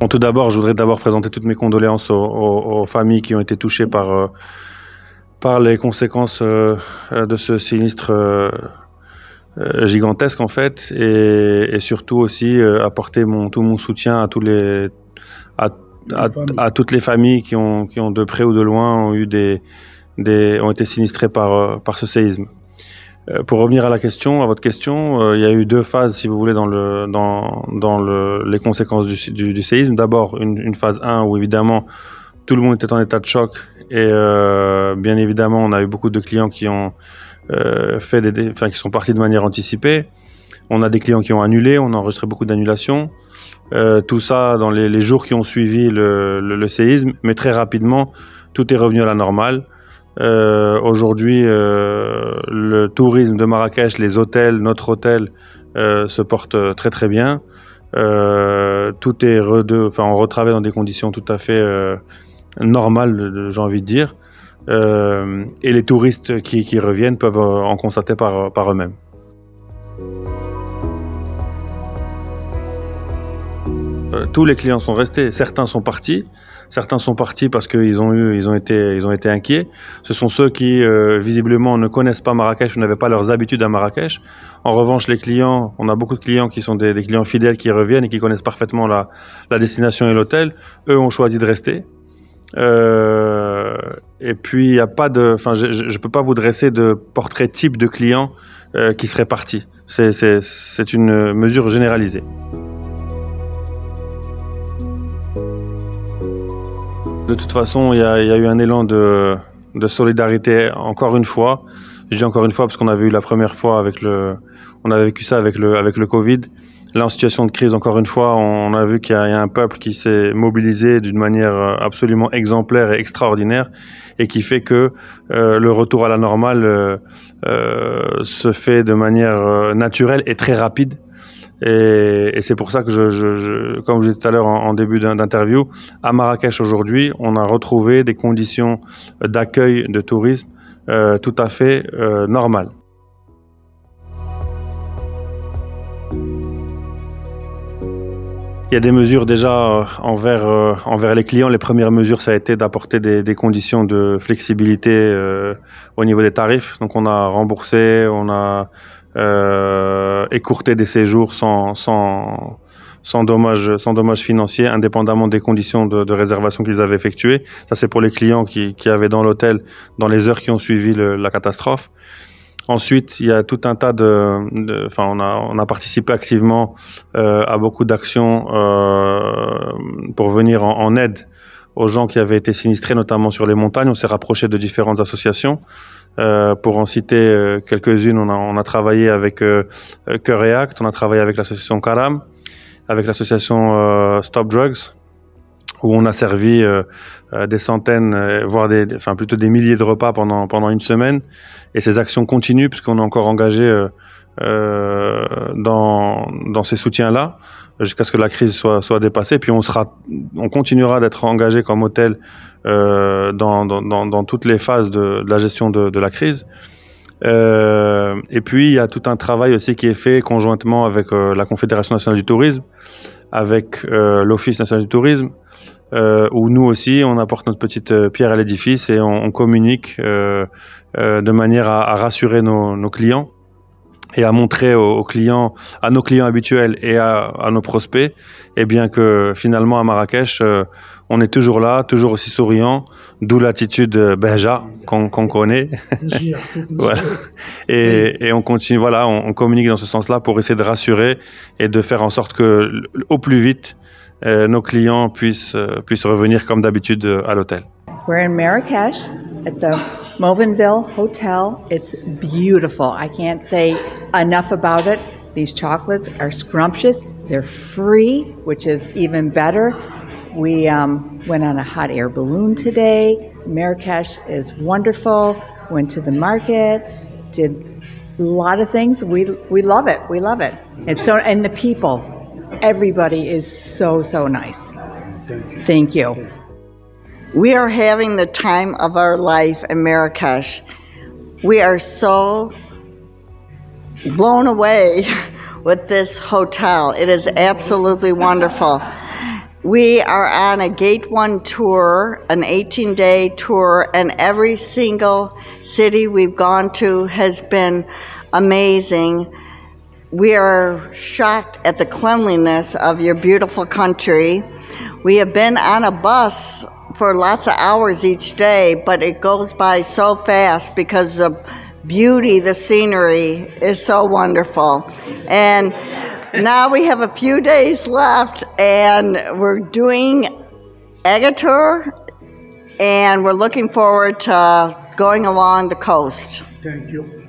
tout d'abord, je voudrais d'abord présenter toutes mes condoléances aux familles qui ont été touchées par les conséquences de ce sinistre gigantesque en fait, et surtout aussi apporter tout mon soutien à toutes les familles qui ont de près ou de loin ont été sinistrées par ce séisme. Pour revenir à votre question, il y a eu deux phases, si vous voulez, dans les conséquences du séisme. D'abord, une phase 1 où évidemment tout le monde était en état de choc et bien évidemment on a eu beaucoup de clients qui ont qui sont partis de manière anticipée. On a des clients qui ont annulé, on a enregistré beaucoup d'annulations. Tout ça dans les jours qui ont suivi le séisme, mais très rapidement tout est revenu à la normale. Aujourd'hui, le tourisme de Marrakech, les hôtels, notre hôtel se porte très très bien. Tout est on retravaille dans des conditions tout à fait normales, j'ai envie de dire. Et les touristes qui reviennent peuvent en constater par eux-mêmes. Tous les clients sont restés, certains sont partis parce qu'ils ont été inquiets. Ce sont ceux qui visiblement ne connaissent pas Marrakech ou n'avaient pas leurs habitudes à Marrakech. En revanche, les clients, on a beaucoup de clients qui sont des clients fidèles qui reviennent et qui connaissent parfaitement la destination et l'hôtel. Eux ont choisi de rester. Et puis il y a pas je peux pas vous dresser de portrait type de client qui serait parti. C'est une mesure généralisée. De toute façon, il y a eu un élan de solidarité encore une fois. Je dis encore une fois parce qu'on avait eu la première fois on avait vécu ça avec le Covid. Là, en situation de crise, encore une fois, on a vu qu'il y a un peuple qui s'est mobilisé d'une manière absolument exemplaire et extraordinaire et qui fait que le retour à la normale se fait de manière naturelle et très rapide. Et c'est pour ça que comme je disais tout à l'heure en début d'interview, à Marrakech aujourd'hui, on a retrouvé des conditions d'accueil de tourisme tout à fait normales. Il y a des mesures déjà envers les clients. Les premières mesures, ça a été d'apporter des conditions de flexibilité au niveau des tarifs. Donc on a remboursé, on a écourté des séjours sans dommages financiers, indépendamment des conditions de réservation qu'ils avaient effectuées. Ça, c'est pour les clients qui avaient dans l'hôtel dans les heures qui ont suivi la catastrophe. Ensuite, il y a tout un tas on a participé activement à beaucoup d'actions pour venir en aide aux gens qui avaient été sinistrés, notamment sur les montagnes. On s'est rapproché de différentes associations. Pour en citer quelques-unes, on a travaillé avec Cœur et Acte, on a travaillé avec l'association Karam, avec l'association Stop Drugs, où on a servi des centaines, voire plutôt des milliers de repas pendant une semaine. Et ces actions continuent puisqu'on est encore engagé dans ces soutiens-là jusqu'à ce que la crise soit dépassée. Puis on continuera d'être engagé comme hôtel dans toutes les phases de la gestion de la crise. Et puis il y a tout un travail aussi qui est fait conjointement avec la Confédération nationale du tourisme, avec l'Office national du tourisme, où nous aussi on apporte notre petite pierre à l'édifice et on communique de manière à rassurer nos clients et à montrer à nos clients habituels et à nos prospects, et bien que finalement à Marrakech on est toujours là, toujours aussi souriant, d'où l'attitude Beja qu'on connaît. Voilà. Et on continue, voilà, on communique dans ce sens-là pour essayer de rassurer et de faire en sorte que au plus vite nos clients puissent revenir comme d'habitude à l'hôtel. We're in Marrakech at the Movenville Hotel. It's beautiful. I can't say enough about it. These chocolates are scrumptious. They're free, which is even better. We went on a hot air balloon today. Marrakech is wonderful. Went to the market, did a lot of things. We love it. We love it. And the people, everybody is so nice. Thank you. We are having the time of our life in Marrakech. We are so blown away with this hotel. It is absolutely wonderful. We are on a Gate 1 tour, an 18-day tour, and every single city we've gone to has been amazing. We are shocked at the cleanliness of your beautiful country. We have been on a bus for lots of hours each day, but it goes by so fast because the beauty, the scenery is so wonderful. And now we have a few days left, and we're doing Agatur, and we're looking forward to going along the coast. Thank you.